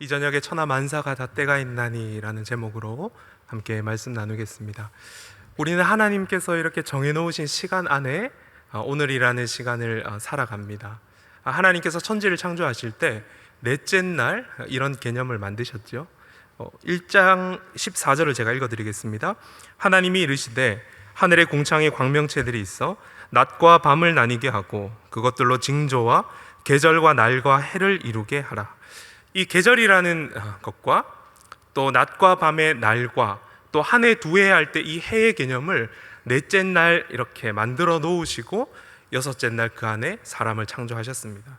이 저녁에 천하 만사가 다 때가 있나니 라는 제목으로 함께 말씀 나누겠습니다. 우리는 하나님께서 이렇게 정해놓으신 시간 안에 오늘이라는 시간을 살아갑니다. 하나님께서 천지를 창조하실 때 넷째 날 이런 개념을 만드셨죠. 1장 14절을 제가 읽어드리겠습니다. 하나님이 이르시되 하늘의 궁창에 광명체들이 있어 낮과 밤을 나뉘게 하고 그것들로 징조와 계절과 날과 해를 이루게 하라. 이 계절이라는 것과 또 낮과 밤의 날과 또 한 해 두 해 할 때 이 해의 개념을 넷째 날 이렇게 만들어 놓으시고 여섯째 날 그 안에 사람을 창조하셨습니다.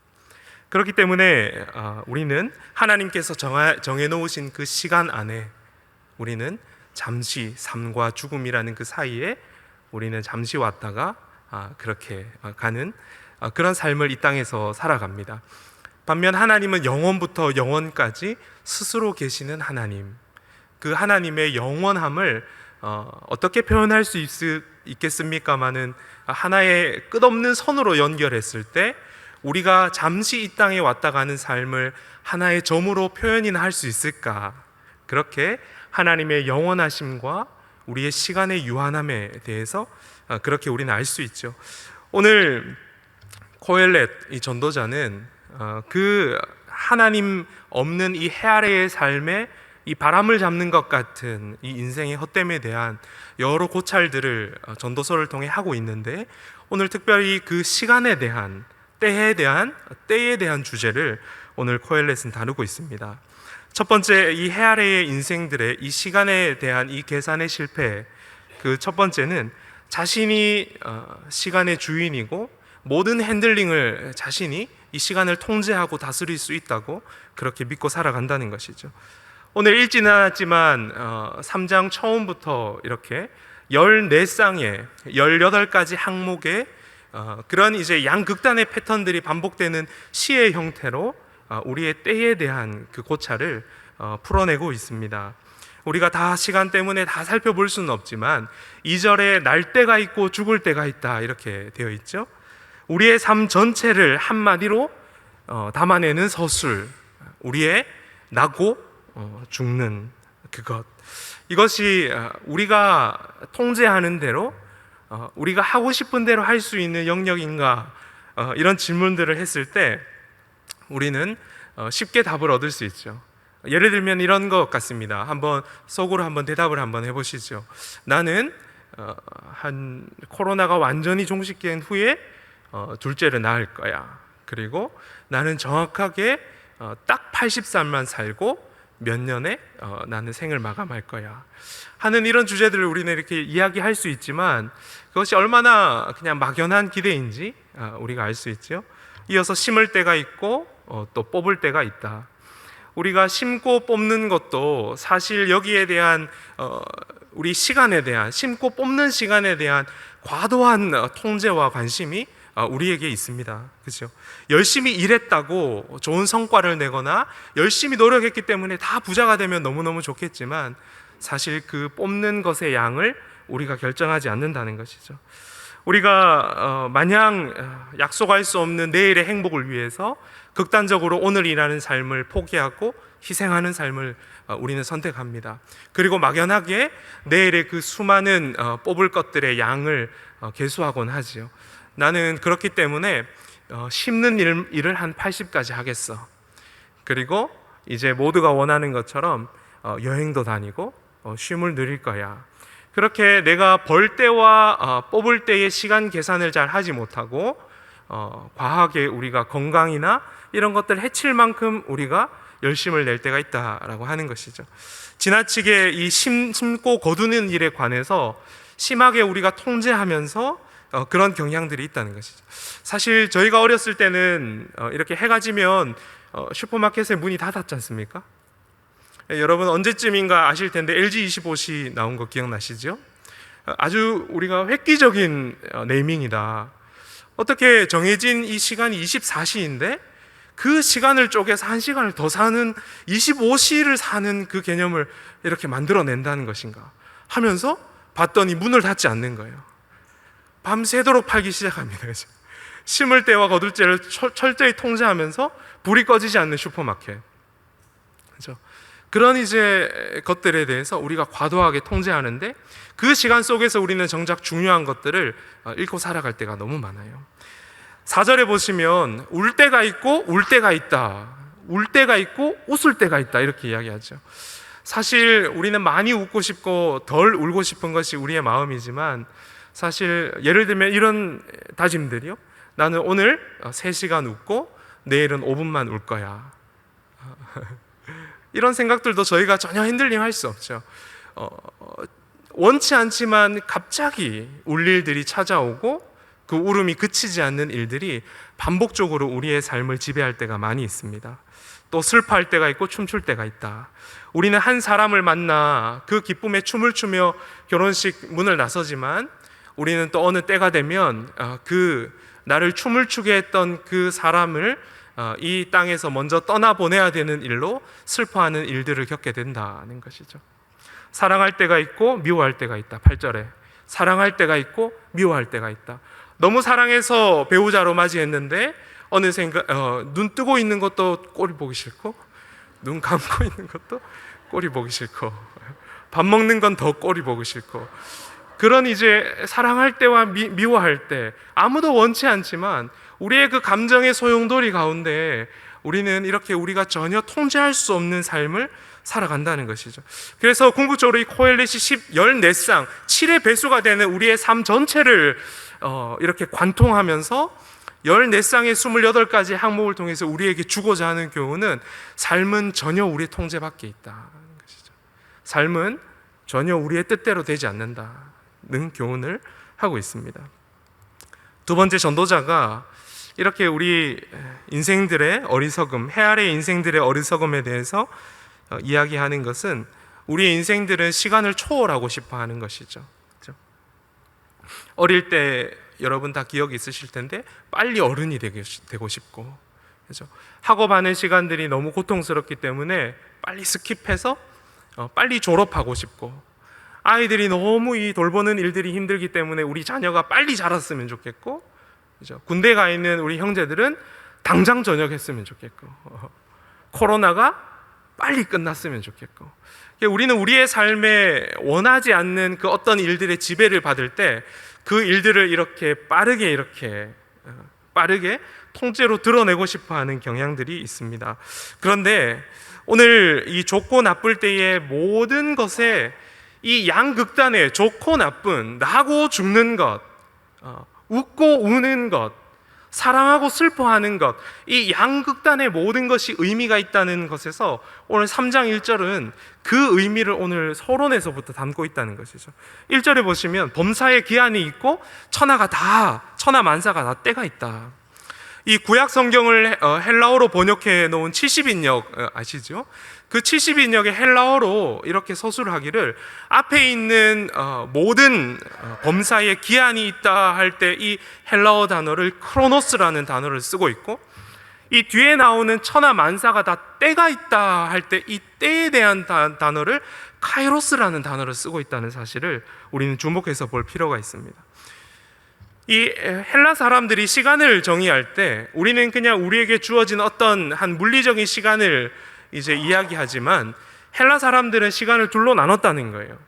그렇기 때문에 우리는 하나님께서 정해 놓으신 그 시간 안에 우리는 잠시 삶과 죽음이라는 그 사이에 우리는 잠시 왔다가 그렇게 가는 그런 삶을 이 땅에서 살아갑니다. 반면 하나님은 영원부터 영원까지 스스로 계시는 하나님, 그 하나님의 영원함을 어떻게 표현할 수 있겠습니까마는 하나의 끝없는 선으로 연결했을 때 우리가 잠시 이 땅에 왔다 가는 삶을 하나의 점으로 표현이나 할 수 있을까? 그렇게 하나님의 영원하심과 우리의 시간의 유한함에 대해서 그렇게 우리는 알 수 있죠. 오늘 코엘렛 이 전도자는 그 하나님 없는 이 해 아래의 삶에 이 바람을 잡는 것 같은 이 인생의 헛됨에 대한 여러 고찰들을 전도서를 통해 하고 있는데, 오늘 특별히 그 시간에 대한 때에 대한 주제를 오늘 코엘렛은 다루고 있습니다. 첫 번째, 이 해 아래의 인생들의 이 시간에 대한 이 계산의 실패, 그 첫 번째는 자신이 시간의 주인이고 모든 핸들링을 자신이 이 시간을 통제하고 다스릴 수 있다고 그렇게 믿고 살아간다는 것이죠. 오늘 읽지는 않았지만 3장 처음부터 이렇게 14쌍의 18가지 항목의 그런 이제 양극단의 패턴들이 반복되는 시의 형태로 우리의 때에 대한 그 고찰을 풀어내고 있습니다. 우리가 다 시간 때문에 다 살펴볼 수는 없지만 2절에 날 때가 있고 죽을 때가 있다 이렇게 되어 있죠. 우리의 삶 전체를 한마디로 담아내는 서술, 우리의 나고 죽는 그것, 이것이 우리가 통제하는 대로 우리가 하고 싶은 대로 할 수 있는 영역인가, 이런 질문들을 했을 때 우리는 쉽게 답을 얻을 수 있죠. 예를 들면 이런 것 같습니다. 한번 속으로 한번 대답을 한번 해보시죠. 나는 한 코로나가 완전히 종식된 후에 둘째를 낳을 거야. 그리고 나는 정확하게 딱 80살만 살고 몇 년에 나는 생을 마감할 거야 하는 이런 주제들을 우리는 이렇게 이야기할 수 있지만 그것이 얼마나 그냥 막연한 기대인지 우리가 알 수 있죠. 이어서 심을 때가 있고 또 뽑을 때가 있다. 우리가 심고 뽑는 것도 사실 여기에 대한 우리 시간에 대한, 심고 뽑는 시간에 대한 과도한 통제와 관심이 우리에게 있습니다. 그렇죠? 열심히 일했다고 좋은 성과를 내거나 열심히 노력했기 때문에 다 부자가 되면 너무너무 좋겠지만 사실 그 뽑는 것의 양을 우리가 결정하지 않는다는 것이죠. 우리가 마냥 약속할 수 없는 내일의 행복을 위해서 극단적으로 오늘이라는 삶을 포기하고 희생하는 삶을 우리는 선택합니다. 그리고 막연하게 내일의 그 수많은 뽑을 것들의 양을 계수하곤 하지요. 나는 그렇기 때문에 심는 일을 한 80까지 하겠어. 그리고 이제 모두가 원하는 것처럼 여행도 다니고 쉼을 누릴 거야. 그렇게 내가 벌 때와 뽑을 때의 시간 계산을 잘 하지 못하고 과하게 우리가 건강이나 이런 것들 해칠 만큼 우리가 열심을 낼 때가 있다라고 하는 것이죠. 지나치게 이 심고 거두는 일에 관해서 심하게 우리가 통제하면서 그런 경향들이 있다는 것이죠. 사실 저희가 어렸을 때는 이렇게 해가 지면 슈퍼마켓의 문이 다 닫지 않습니까? 여러분 언제쯤인가 아실 텐데 LG25시 나온 거 기억나시죠? 아주 우리가 획기적인 네이밍이다. 어떻게 정해진 이 시간이 24시인데 그 시간을 쪼개서 1시간을 더 사는 25시를 사는 그 개념을 이렇게 만들어낸다는 것인가 하면서 봤더니 문을 닫지 않는 거예요. 밤새도록 팔기 시작합니다. 그렇죠? 심을 때와 거둘 때를 철저히 통제하면서 불이 꺼지지 않는 슈퍼마켓. 그렇죠? 그런 이제 것들에 대해서 우리가 과도하게 통제하는데 그 시간 속에서 우리는 정작 중요한 것들을 잃고 살아갈 때가 너무 많아요. 4절에 보시면 울 때가 있고 울 때가 있다, 울 때가 있고 웃을 때가 있다, 이렇게 이야기하죠. 사실 우리는 많이 웃고 싶고 덜 울고 싶은 것이 우리의 마음이지만, 사실 예를 들면 이런 다짐들이요, 나는 오늘 3시간 웃고 내일은 5분만 울 거야. 이런 생각들도 저희가 전혀 핸들링할 수 없죠. 원치 않지만 갑자기 울 일들이 찾아오고 그 울음이 그치지 않는 일들이 반복적으로 우리의 삶을 지배할 때가 많이 있습니다. 또 슬퍼할 때가 있고 춤출 때가 있다. 우리는 한 사람을 만나 그 기쁨에 춤을 추며 결혼식 문을 나서지만, 우리는 또 어느 때가 되면 그 나를 춤을 추게 했던 그 사람을 이 땅에서 먼저 떠나보내야 되는 일로 슬퍼하는 일들을 겪게 된다는 것이죠. 사랑할 때가 있고 미워할 때가 있다. 8절에 사랑할 때가 있고 미워할 때가 있다. 너무 사랑해서 배우자로 맞이했는데 어느새 눈 뜨고 있는 것도 꼴이 보기 싫고, 눈 감고 있는 것도 꼴이 보기 싫고, 밥 먹는 건 더 꼴이 보기 싫고, 그런 이제 사랑할 때와 미워할 때 아무도 원치 않지만 우리의 그 감정의 소용돌이 가운데 우리는 이렇게 우리가 전혀 통제할 수 없는 삶을 살아간다는 것이죠. 그래서 궁극적으로 이 코엘렛이 14쌍 7의 배수가 되는 우리의 삶 전체를 이렇게 관통하면서 14쌍의 28가지 항목을 통해서 우리에게 주고자 하는 교훈은, 삶은 전혀 우리의 통제 밖에 있다는 것이죠. 삶은 전혀 우리의 뜻대로 되지 않는다는 교훈을 하고 있습니다. 두 번째 전도자가 이렇게 우리 인생들의 어리석음, 해 아래 인생들의 어리석음에 대해서 이야기하는 것은, 우리의 인생들은 시간을 초월하고 싶어 하는 것이죠. 그렇죠? 어릴 때 여러분 다 기억이 있으실 텐데 빨리 어른이 되고 싶고, 그렇죠? 학업하는 시간들이 너무 고통스럽기 때문에 빨리 스킵해서 빨리 졸업하고 싶고, 아이들이 너무 이 돌보는 일들이 힘들기 때문에 우리 자녀가 빨리 자랐으면 좋겠고, 그렇죠? 군대 가 있는 우리 형제들은 당장 전역했으면 좋겠고, 코로나가 빨리 끝났으면 좋겠고, 우리는 우리의 삶에 원하지 않는 그 어떤 일들의 지배를 받을 때 그 일들을 이렇게 빠르게 통째로 드러내고 싶어하는 경향들이 있습니다. 그런데 오늘 이 좋고 나쁠 때의 모든 것에 이 양극단의 좋고 나쁜, 나고 죽는 것, 웃고 우는 것, 사랑하고 슬퍼하는 것, 이 양극단의 모든 것이 의미가 있다는 것에서 오늘 3장 1절은 그 의미를 오늘 서론에서부터 담고 있다는 것이죠. 1절에 보시면 범사에 기한이 있고 천하 만사가 다 때가 있다. 이 구약 성경을 헬라어로 번역해 놓은 70인역 아시죠? 그 70인역의 헬라어로 이렇게 서술을 하기를, 앞에 있는 모든 범사에 기한이 있다 할 때 이 헬라어 단어를 크로노스라는 단어를 쓰고 있고, 이 뒤에 나오는 천하 만사가 다 때가 있다 할 때 이 때에 대한 단어를 카이로스라는 단어를 쓰고 있다는 사실을 우리는 주목해서 볼 필요가 있습니다. 이 헬라 사람들이 시간을 정의할 때 우리는 그냥 우리에게 주어진 어떤 한 물리적인 시간을 이제 이야기하지만, 헬라 사람들은 시간을 둘로 나눴다는 거예요.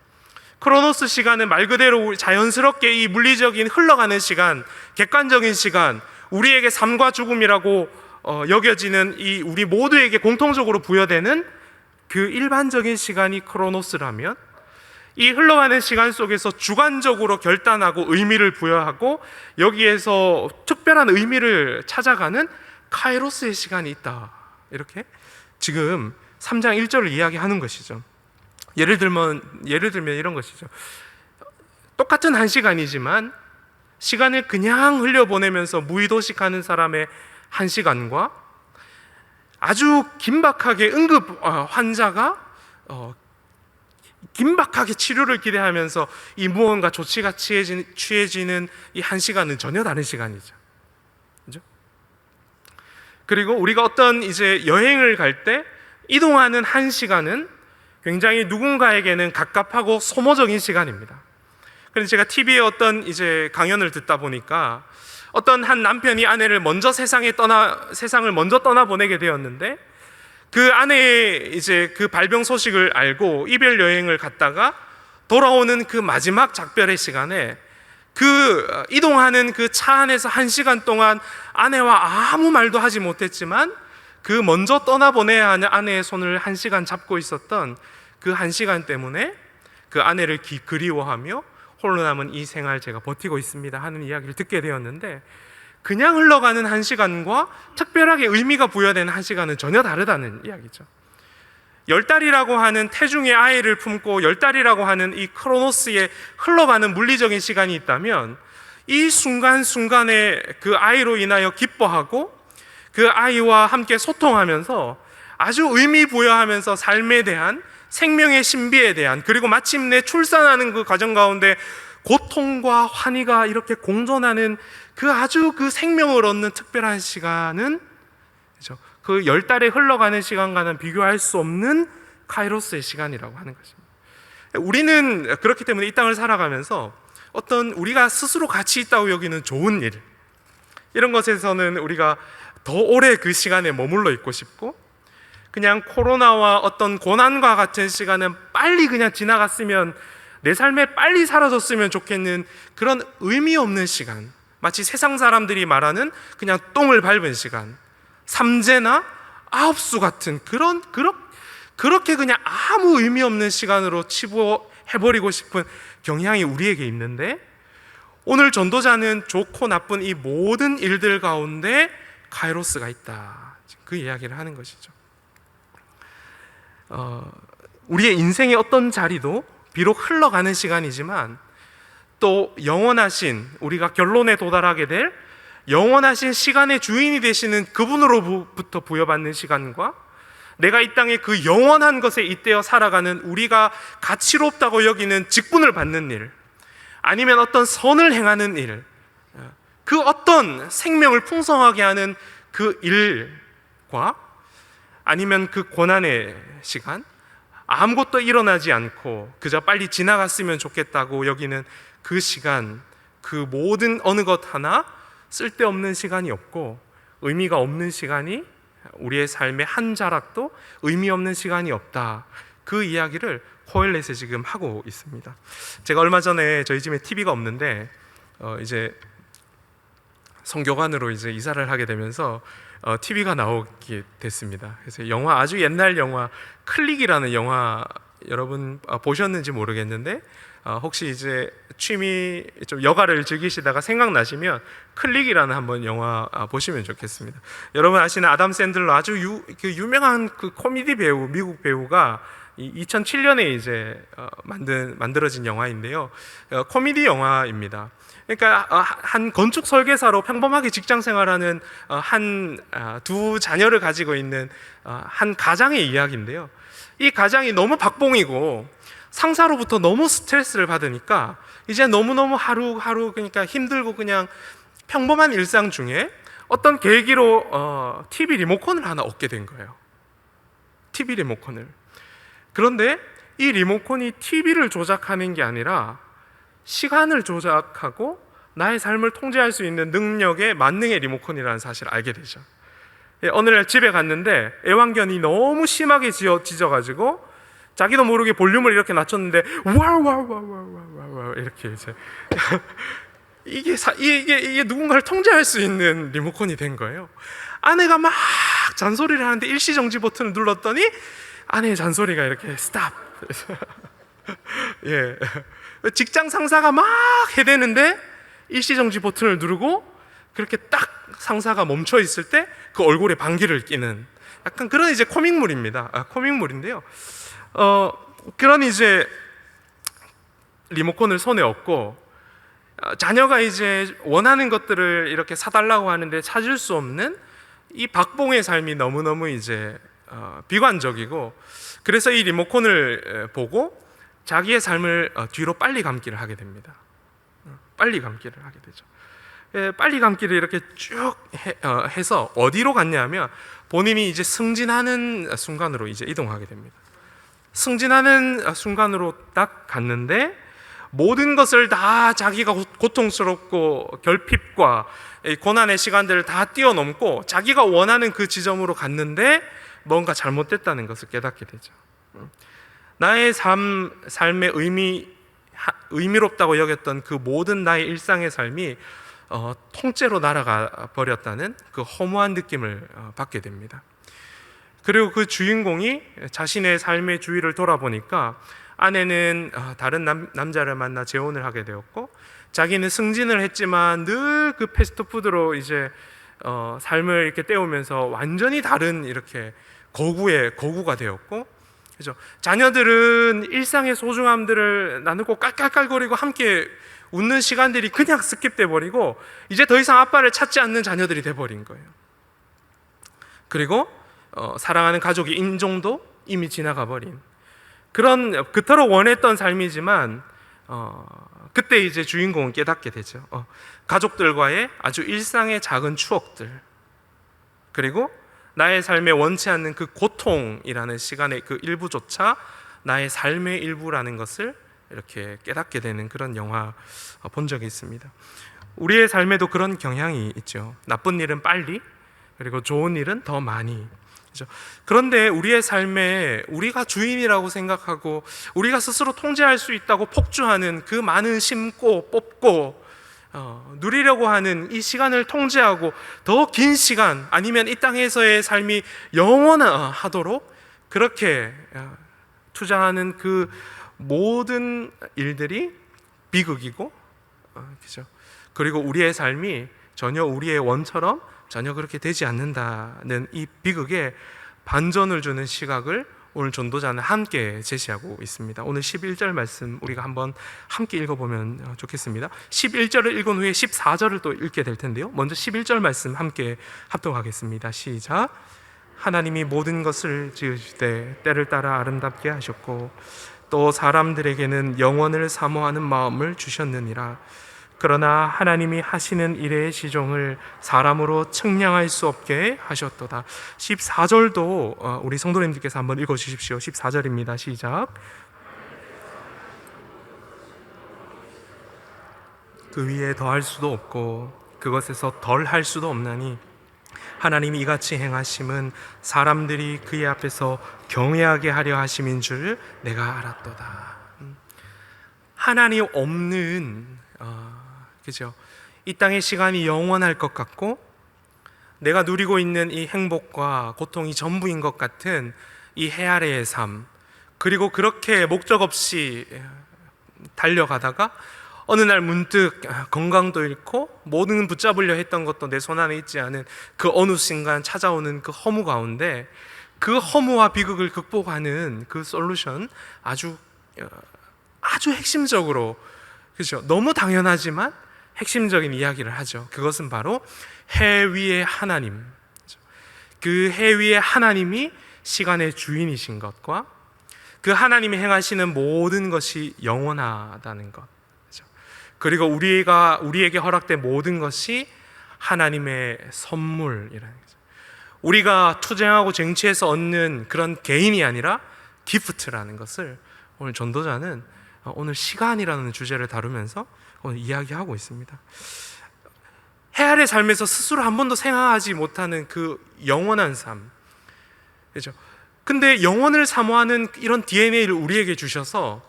크로노스 시간은 말 그대로 자연스럽게 이 물리적인 흘러가는 시간, 객관적인 시간, 우리에게 삶과 죽음이라고 여겨지는 이 우리 모두에게 공통적으로 부여되는 그 일반적인 시간이 크로노스라면, 이 흘러가는 시간 속에서 주관적으로 결단하고 의미를 부여하고 여기에서 특별한 의미를 찾아가는 카이로스의 시간이 있다. 이렇게 지금 3장 1절을 이야기하는 것이죠. 예를 들면 이런 것이죠. 똑같은 한 시간이지만 시간을 그냥 흘려보내면서 무의도식하는 사람의 한 시간과, 아주 긴박하게 응급 환자가 긴박하게 치료를 기대하면서 이 무언가 조치가 취해지는 이 한 시간은 전혀 다른 시간이죠. 그죠? 그리고 우리가 어떤 이제 여행을 갈 때 이동하는 한 시간은 굉장히 누군가에게는 갑갑하고 소모적인 시간입니다. 그래서 제가 TV에 어떤 이제 강연을 듣다 보니까 어떤 한 남편이 아내를 먼저 세상을 먼저 떠나보내게 되었는데, 그 아내의 이제 그 발병 소식을 알고 이별 여행을 갔다가 돌아오는 그 마지막 작별의 시간에 그 이동하는 그 차 안에서 1시간 동안 아내와 아무 말도 하지 못했지만 그 먼저 떠나보내야 하는 아내의 손을 1시간 잡고 있었던 그 1시간 때문에 그 아내를 그리워하며 홀로 남은 이 생활 제가 버티고 있습니다 하는 이야기를 듣게 되었는데, 그냥 흘러가는 1시간과 특별하게 의미가 부여되는 1시간은 전혀 다르다는 이야기죠. 10달이라고 하는 태중의 아이를 품고 10달이라고 하는 이 크로노스에 흘러가는 물리적인 시간이 있다면, 이 순간순간에 그 아이로 인하여 기뻐하고 그 아이와 함께 소통하면서 아주 의미 부여하면서 삶에 대한, 생명의 신비에 대한, 그리고 마침내 출산하는 그 과정 가운데 고통과 환희가 이렇게 공존하는 그 아주 그 생명을 얻는 특별한 시간은, 그렇죠? 그 10달에 흘러가는 시간과는 비교할 수 없는 카이로스의 시간이라고 하는 것입니다. 우리는 그렇기 때문에 이 땅을 살아가면서 어떤 우리가 스스로 가치 있다고 여기는 좋은 일, 이런 것에서는 우리가 더 오래 그 시간에 머물러 있고 싶고, 그냥 코로나와 어떤 고난과 같은 시간은 빨리 그냥 지나갔으면, 내 삶에 빨리 사라졌으면 좋겠는 그런 의미 없는 시간, 마치 세상 사람들이 말하는 그냥 똥을 밟은 시간, 삼재나 아홉수 같은 그렇게 그냥 아무 의미 없는 시간으로 치부해버리고 싶은 경향이 우리에게 있는데, 오늘 전도자는 좋고 나쁜 이 모든 일들 가운데 카이로스가 있다, 그 이야기를 하는 것이죠. 우리의 인생의 어떤 자리도 비록 흘러가는 시간이지만 또 영원하신, 우리가 결론에 도달하게 될 영원하신 시간의 주인이 되시는 그분으로부터 부여받는 시간과, 내가 이 땅에 그 영원한 것에 잇대어 살아가는 우리가 가치롭다고 여기는 직분을 받는 일, 아니면 어떤 선을 행하는 일, 그 어떤 생명을 풍성하게 하는 그 일과, 아니면 그 고난의 시간, 아무것도 일어나지 않고 그저 빨리 지나갔으면 좋겠다고 여기는 그 시간, 그 모든 어느 것 하나 쓸데없는 시간이 없고 의미가 없는 시간이, 우리의 삶의 한 자락도 의미 없는 시간이 없다, 그 이야기를 코엘렛에 지금 하고 있습니다. 제가 얼마 전에 저희 집에 TV가 없는데 이제 성교관으로 이제 이사를 하게 되면서 TV가 나오게 됐습니다. 그래서 영화, 아주 옛날 영화 클릭이라는 영화, 여러분 보셨는지 모르겠는데 혹시 이제 취미 좀 여가를 즐기시다가 생각나시면 클릭이라는 한번 영화 보시면 좋겠습니다. 여러분 아시는 아담 샌들러, 아주 유명한 그 코미디 배우, 미국 배우가 2007년에 이제 만들어진 영화인데요. 코미디 영화입니다. 그러니까 한 건축 설계사로 평범하게 직장 생활하는 두 자녀를 가지고 있는 한 가장의 이야기인데요. 이 가장이 너무 박봉이고 상사로부터 너무 스트레스를 받으니까 이제 너무너무 하루하루 그러니까 힘들고 그냥 평범한 일상 중에 어떤 계기로 TV 리모컨을 하나 얻게 된 거예요. TV 리모컨을. 그런데 이 리모컨이 TV를 조작하는 게 아니라 시간을 조작하고 나의 삶을 통제할 수 있는 능력의 만능의 리모컨이라는 사실을 알게 되죠. 어느 날 집에 갔는데 애완견이 너무 심하게 짖어가지고 자기도 모르게 볼륨을 이렇게 낮췄는데 와와와와와와 이렇게 이제 이게 누군가를 통제할 수 있는 리모컨이 된 거예요. 아내가 막 잔소리를 하는데 일시정지 버튼을 눌렀더니 아내의 잔소리가 이렇게 스탑. 예. 직장 상사가 막 해대는데 일시정지 버튼을 누르고 그렇게 딱 상사가 멈춰 있을 때 그 얼굴에 방귀를 끼는 약간 그런 이제 코믹물입니다. 코믹물인데요. 그런 이제 리모컨을 손에 얻고 자녀가 이제 원하는 것들을 이렇게 사달라고 하는데 찾을 수 없는 이 박봉의 삶이 너무너무 이제 비관적이고, 그래서 이 리모컨을 보고 자기의 삶을 뒤로 빨리 감기를 하게 됩니다. 빨리 감기를 하게 되죠. 빨리 감기를 이렇게 쭉 해서 어디로 갔냐면 본인이 이제 승진하는 순간으로 이제 이동하게 됩니다. 승진하는 순간으로 딱 갔는데 모든 것을 다 자기가 고통스럽고 결핍과 고난의 시간들을 다 뛰어넘고 자기가 원하는 그 지점으로 갔는데 뭔가 잘못됐다는 것을 깨닫게 되죠. 나의 삶의 의미롭다고 여겼던 그 모든 나의 일상의 삶이 통째로 날아가 버렸다는 그 허무한 느낌을 받게 됩니다. 그리고 그 주인공이 자신의 삶의 주위를 돌아보니까 아내는 다른 남자를 만나 재혼을 하게 되었고, 자기는 승진을 했지만 늘 그 패스트푸드로 이제 삶을 이렇게 때우면서 완전히 다른 이렇게 거구가 되었고, 그죠? 자녀들은 일상의 소중함들을 나누고 깔깔깔거리고 함께 웃는 시간들이 그냥 스킵돼 버리고 이제 더 이상 아빠를 찾지 않는 자녀들이 돼 버린 거예요. 그리고 사랑하는 가족의 인종도 이미 지나가 버린 그런 그토록 원했던 삶이지만 그때 이제 주인공은 깨닫게 되죠. 가족들과의 아주 일상의 작은 추억들, 그리고 나의 삶에 원치 않는 그 고통이라는 시간의 그 일부조차 나의 삶의 일부라는 것을 이렇게 깨닫게 되는 그런 영화 본 적이 있습니다. 우리의 삶에도 그런 경향이 있죠. 나쁜 일은 빨리, 그리고 좋은 일은 더 많이. 그렇죠? 그런데 우리의 삶에 우리가 주인이라고 생각하고 우리가 스스로 통제할 수 있다고 폭주하는 그 많은 심고 뽑고 누리려고 하는 이 시간을 통제하고 더 긴 시간, 아니면 이 땅에서의 삶이 영원하도록 그렇게 투자하는 그 모든 일들이 비극이고, 그죠? 그리고 우리의 삶이 전혀 우리의 원처럼 전혀 그렇게 되지 않는다는 이 비극에 반전을 주는 시각을 오늘 전도자는 함께 제시하고 있습니다. 오늘 11절 말씀 우리가 한번 함께 읽어보면 좋겠습니다. 11절을 읽은 후에 14절을 또 읽게 될 텐데요, 먼저 11절 말씀 함께 합독하겠습니다. 시작. 하나님이 모든 것을 지으시되 때를 따라 아름답게 하셨고 또 사람들에게는 영원을 사모하는 마음을 주셨느니라. 그러나 하나님이 하시는 일의 시종을 사람으로 측량할 수 없게 하셨도다. 14절도 우리 성도님들께서 한번 읽어주십시오. 14절입니다. 시작. 그 위에 더할 수도 없고 그것에서 덜할 수도 없나니 하나님이 이같이 행하심은 사람들이 그의 앞에서 경외하게 하려 하심인 줄 내가 알았도다. 하나님 없는 그죠? 이 땅의 시간이 영원할 것 같고 내가 누리고 있는 이 행복과 고통이 전부인 것 같은 이 해 아래의 삶, 그리고 그렇게 목적 없이 달려가다가 어느 날 문득 건강도 잃고 모든 붙잡으려 했던 것도 내 손 안에 있지 않은 그 어느 순간 찾아오는 그 허무 가운데 그 허무와 비극을 극복하는 그 솔루션, 아주 핵심적으로, 그죠? 너무 당연하지만 핵심적인 이야기를 하죠. 그것은 바로 해 위의 하나님, 그 해 위의 하나님이 시간의 주인이신 것과 그 하나님이 행하시는 모든 것이 영원하다는 것, 그리고 우리에게 허락된 모든 것이 하나님의 선물이라는 거죠. 우리가 투쟁하고 쟁취해서 얻는 그런 개인이 아니라 기프트라는 것을 오늘 전도자는 오늘 시간이라는 주제를 다루면서 오늘 이야기하고 있습니다. 해 아래 삶에서 스스로 한 번도 생각하지 못하는 그 영원한 삶, 그렇죠? 근데 영원을 사모하는 이런 DNA를 우리에게 주셔서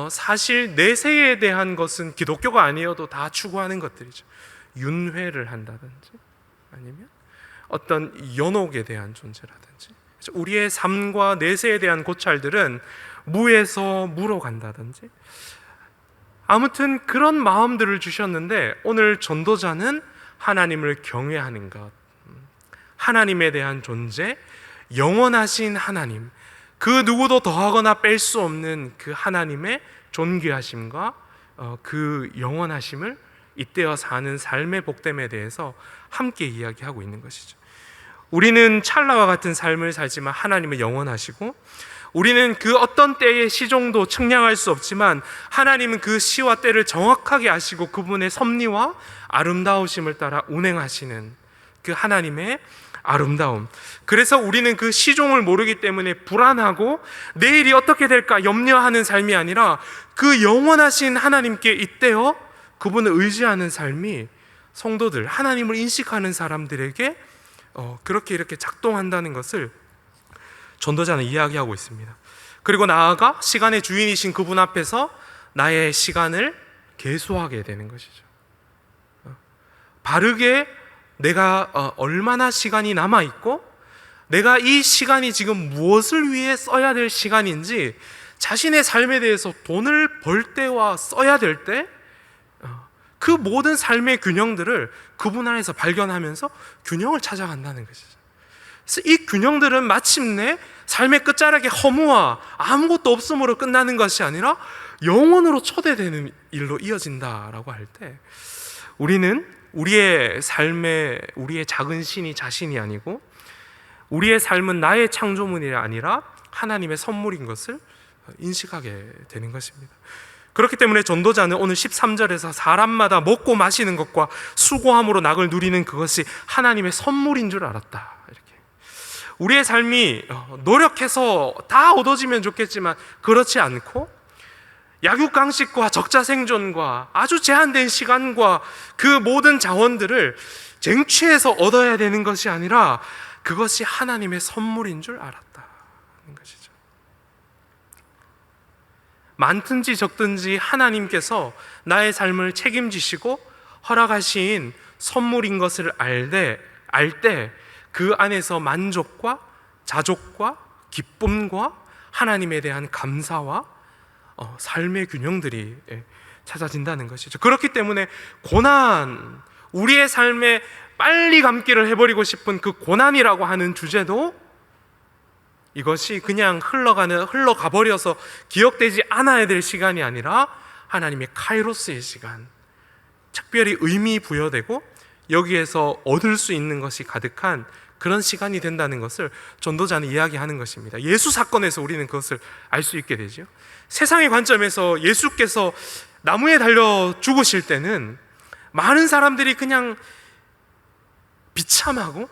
사실 내세에 대한 것은 기독교가 아니어도 다 추구하는 것들이죠. 윤회를 한다든지 아니면 어떤 연옥에 대한 존재라든지, 우리의 삶과 내세에 대한 고찰들은 무에서 무로 간다든지, 아무튼 그런 마음들을 주셨는데 오늘 전도자는 하나님을 경외하는 것, 하나님에 대한 존재, 영원하신 하나님, 그 누구도 더하거나 뺄 수 없는 그 하나님의 존귀하심과 그 영원하심을 잇대어 사는 삶의 복됨에 대해서 함께 이야기하고 있는 것이죠. 우리는 찰나와 같은 삶을 살지만 하나님은 영원하시고, 우리는 그 어떤 때의 시종도 측량할 수 없지만 하나님은 그 시와 때를 정확하게 아시고 그분의 섭리와 아름다우심을 따라 운행하시는 그 하나님의 아름다움, 그래서 우리는 그 시종을 모르기 때문에 불안하고 내일이 어떻게 될까 염려하는 삶이 아니라 그 영원하신 하나님께 잇대어 그분을 의지하는 삶이 성도들, 하나님을 인식하는 사람들에게 그렇게 이렇게 작동한다는 것을 전도자는 이야기하고 있습니다. 그리고 나아가 시간의 주인이신 그분 앞에서 나의 시간을 계수하게 되는 것이죠. 바르게 내가 얼마나 시간이 남아있고 내가 이 시간이 지금 무엇을 위해 써야 될 시간인지 자신의 삶에 대해서 돈을 벌 때와 써야 될 때 그 모든 삶의 균형들을 그분 안에서 발견하면서 균형을 찾아간다는 것이죠. 그래서 이 균형들은 마침내 삶의 끝자락에 허무와 아무것도 없음으로 끝나는 것이 아니라 영원으로 초대되는 일로 이어진다라고 할 때 우리는 우리의 삶에 우리의 작은 신이 자신이 아니고 우리의 삶은 나의 창조물이 아니라 하나님의 선물인 것을 인식하게 되는 것입니다. 그렇기 때문에 전도자는 오늘 13절에서 사람마다 먹고 마시는 것과 수고함으로 낙을 누리는 그것이 하나님의 선물인 줄 알았다. 이렇게. 우리의 삶이 노력해서 다 얻어지면 좋겠지만 그렇지 않고 약육강식과 적자생존과 아주 제한된 시간과 그 모든 자원들을 쟁취해서 얻어야 되는 것이 아니라 그것이 하나님의 선물인 줄 알았다는 것이죠. 많든지 적든지 하나님께서 나의 삶을 책임지시고 허락하신 선물인 것을 알 때 그 안에서 만족과 자족과 기쁨과 하나님에 대한 감사와 삶의 균형들이 찾아진다는 것이죠. 그렇기 때문에 고난, 우리의 삶에 빨리 감기를 해버리고 싶은 그 고난이라고 하는 주제도 이것이 그냥 흘러가 버려서 기억되지 않아야 될 시간이 아니라 하나님의 카이로스의 시간, 특별히 의미 부여되고 여기에서 얻을 수 있는 것이 가득한 그런 시간이 된다는 것을 전도자는 이야기하는 것입니다. 예수 사건에서 우리는 그것을 알 수 있게 되죠. 세상의 관점에서 예수께서 나무에 달려 죽으실 때는 많은 사람들이 그냥 비참하고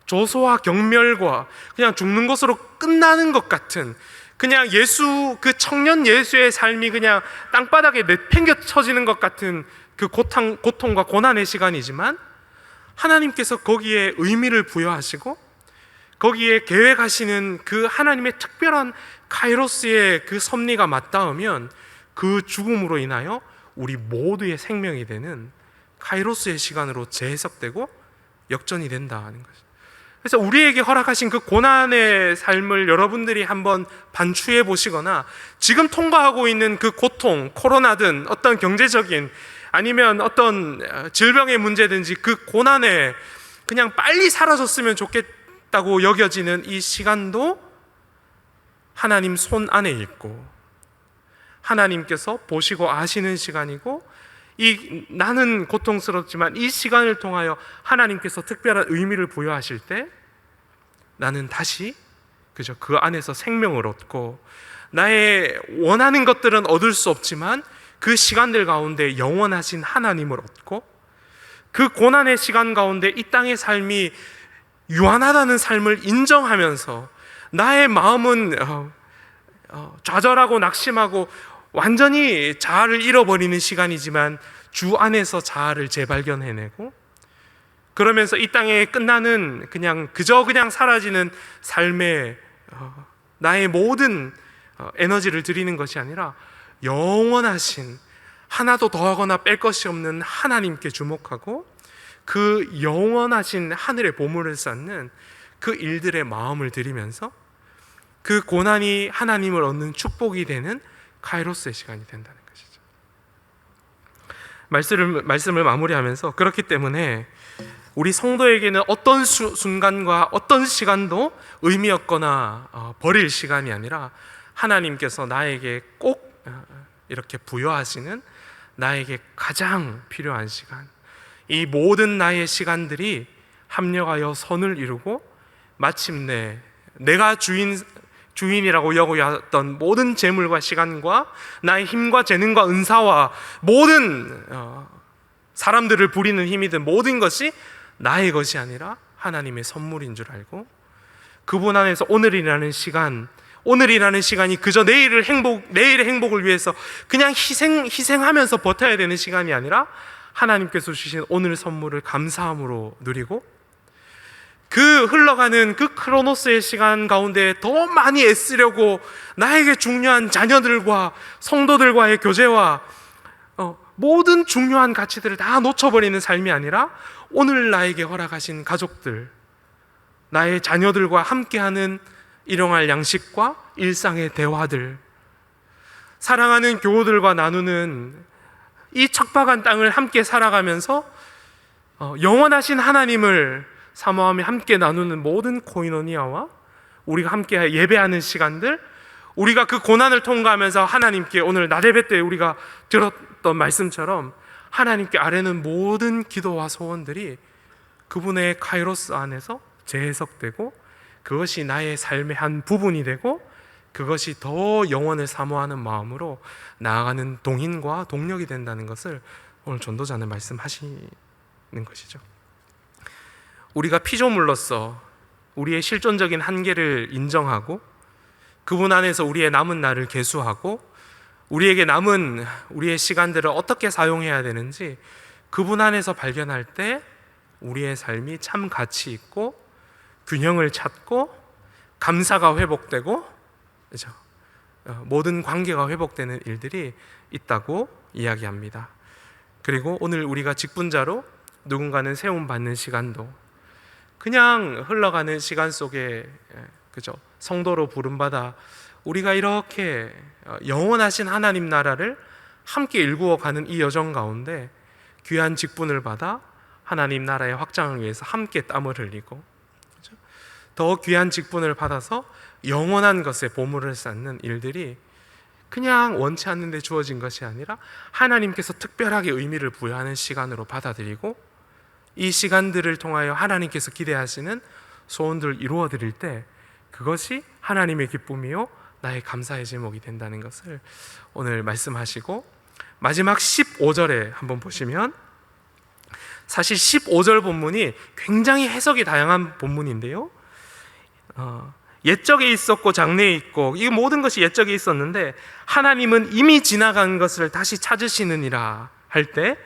조소와 경멸과 그냥 죽는 것으로 끝나는 것 같은, 그냥 그 청년 예수의 삶이 그냥 땅바닥에 내팽겨쳐지는 것 같은 그 고통과 고난의 시간이지만 하나님께서 거기에 의미를 부여하시고 거기에 계획하시는 그 하나님의 특별한 카이로스의 그 섭리가 맞닿으면 그 죽음으로 인하여 우리 모두의 생명이 되는 카이로스의 시간으로 재해석되고 역전이 된다는 것입니다. 그래서 우리에게 허락하신 그 고난의 삶을 여러분들이 한번 반추해 보시거나 지금 통과하고 있는 그 고통, 코로나든 어떤 경제적인 아니면 어떤 질병의 문제든지 그 고난에 그냥 빨리 사라졌으면 좋겠다고 여겨지는 이 시간도 하나님 손 안에 있고 하나님께서 보시고 아시는 시간이고, 나는 고통스럽지만 이 시간을 통하여 하나님께서 특별한 의미를 부여하실 때 나는 다시 그 안에서 생명을 얻고 나의 원하는 것들은 얻을 수 없지만 그 시간들 가운데 영원하신 하나님을 얻고 그 고난의 시간 가운데 이 땅의 삶이 유한하다는 삶을 인정하면서 나의 마음은 좌절하고 낙심하고 완전히 자아를 잃어버리는 시간이지만 주 안에서 자아를 재발견해내고, 그러면서 이 땅에 끝나는 그저 사라지는 삶에 나의 모든 에너지를 드리는 것이 아니라 영원하신, 하나도 더하거나 뺄 것이 없는 하나님께 주목하고 그 영원하신 하늘의 보물을 쌓는 그 일들의 마음을 드리면서 그 고난이 하나님을 얻는 축복이 되는 카이로스의 시간이 된다는 것이죠. 말씀을 마무리하면서, 그렇기 때문에 우리 성도에게는 어떤 순간과 어떤 시간도 의미 없거나 버릴 시간이 아니라 하나님께서 나에게 꼭 이렇게 부여하시는 나에게 가장 필요한 시간, 이 모든 나의 시간들이 합력하여 선을 이루고 마침내 내가 주인이라고 여겨왔던 모든 재물과 시간과 나의 힘과 재능과 은사와 모든 사람들을 부리는 힘이든 모든 것이 나의 것이 아니라 하나님의 선물인 줄 알고 그분 안에서 오늘이라는 시간이 그저 내일의 행복을 위해서 그냥 희생하면서 버텨야 되는 시간이 아니라 하나님께서 주신 오늘 선물을 감사함으로 누리고 그 흘러가는 그 크로노스의 시간 가운데 더 많이 애쓰려고 나에게 중요한 자녀들과 성도들과의 교제와 모든 중요한 가치들을 다 놓쳐버리는 삶이 아니라 오늘 나에게 허락하신 가족들, 나의 자녀들과 함께하는 일용할 양식과 일상의 대화들, 사랑하는 교우들과 나누는 이 척박한 땅을 함께 살아가면서 영원하신 하나님을 사모하며 함께 나누는 모든 코이노니아와 우리가 함께 예배하는 시간들, 우리가 그 고난을 통과하면서 하나님께 오늘 나레베 때 우리가 들었던 말씀처럼 하나님께 아뢰는 모든 기도와 소원들이 그분의 카이로스 안에서 재해석되고 그것이 나의 삶의 한 부분이 되고 그것이 더 영원을 사모하는 마음으로 나아가는 동인과 동력이 된다는 것을 오늘 전도자는 말씀하시는 것이죠. 우리가 피조물로서 우리의 실존적인 한계를 인정하고 그분 안에서 우리의 남은 날을 계수하고 우리에게 남은 우리의 시간들을 어떻게 사용해야 되는지 그분 안에서 발견할 때 우리의 삶이 참 가치 있고 균형을 찾고 감사가 회복되고, 그렇죠? 모든 관계가 회복되는 일들이 있다고 이야기합니다. 그리고 오늘 우리가 직분자로 누군가는 세움받는 시간도 그냥 흘러가는 시간 속에, 그죠? 성도로 부름받아 우리가 이렇게 영원하신 하나님 나라를 함께 일구어가는 이 여정 가운데 귀한 직분을 받아 하나님 나라의 확장을 위해서 함께 땀을 흘리고, 그죠? 더 귀한 직분을 받아서 영원한 것에 보물을 쌓는 일들이 그냥 원치 않는데 주어진 것이 아니라 하나님께서 특별하게 의미를 부여하는 시간으로 받아들이고 이 시간들을 통하여 하나님께서 기대하시는 소원들을 이루어 드릴 때 그것이 하나님의 기쁨이요 나의 감사의 제목이 된다는 것을 오늘 말씀하시고, 마지막 15절에 한번 보시면 사실 15절 본문이 굉장히 해석이 다양한 본문인데요, 옛적에 있었고 장래에 있고 이 모든 것이 옛적에 있었는데 하나님은 이미 지나간 것을 다시 찾으시느니라 할 때,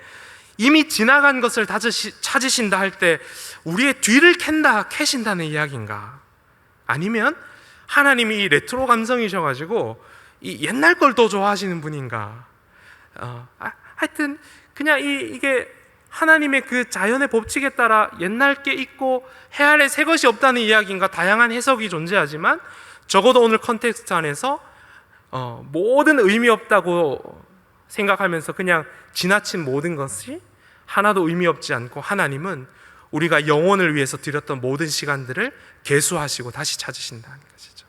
이미 지나간 것을 다시 찾으신다 할 때 우리의 뒤를 캐신다는 이야기인가? 아니면 하나님이 이 레트로 감성이셔가지고 이 옛날 걸 더 좋아하시는 분인가? 하여튼 그냥 이게 하나님의 그 자연의 법칙에 따라 옛날 게 있고 해 아래 새 것이 없다는 이야기인가? 다양한 해석이 존재하지만 적어도 오늘 컨텍스트 안에서 모든 의미 없다고 생각하면서 그냥 지나친 모든 것이 하나도 의미 없지 않고 하나님은 우리가 영원을 위해서 드렸던 모든 시간들을 계수하시고 다시 찾으신다는 것이죠.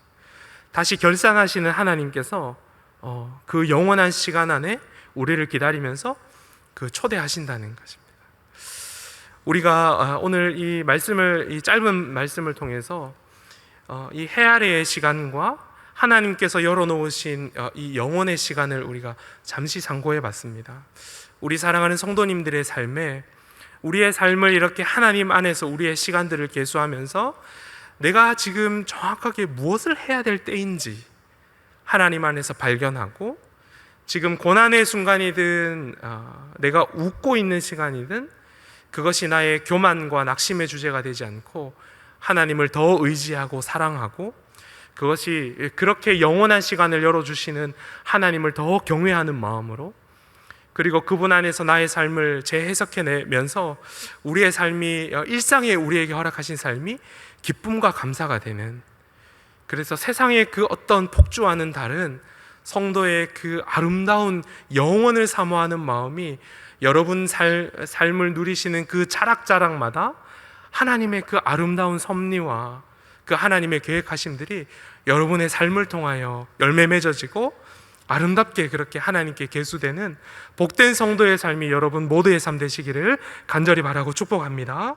다시 결산하시는 하나님께서 그 영원한 시간 안에 우리를 기다리면서 그 초대하신다는 것입니다. 우리가 오늘 이 짧은 말씀을 통해서 이 해 아래의 시간과 하나님께서 열어놓으신 이 영원의 시간을 우리가 잠시 상고해 봤습니다. 우리 사랑하는 성도님들의 삶에 우리의 삶을 이렇게 하나님 안에서 우리의 시간들을 계수하면서 내가 지금 정확하게 무엇을 해야 될 때인지 하나님 안에서 발견하고, 지금 고난의 순간이든 내가 웃고 있는 시간이든 그것이 나의 교만과 낙심의 주제가 되지 않고 하나님을 더 의지하고 사랑하고, 그것이 그렇게 영원한 시간을 열어주시는 하나님을 더 경외하는 마음으로, 그리고 그분 안에서 나의 삶을 재해석해내면서 우리의 삶이 일상에 우리에게 허락하신 삶이 기쁨과 감사가 되는, 그래서 세상의 그 어떤 폭주와는 다른 성도의 그 아름다운 영원을 사모하는 마음이 여러분 삶을 누리시는 그 자락자락마다 하나님의 그 아름다운 섭리와 그 하나님의 계획하심들이 여러분의 삶을 통하여 열매 맺어지고 아름답게 그렇게 하나님께 계수되는 복된 성도의 삶이 여러분 모두의 삶 되시기를 간절히 바라고 축복합니다.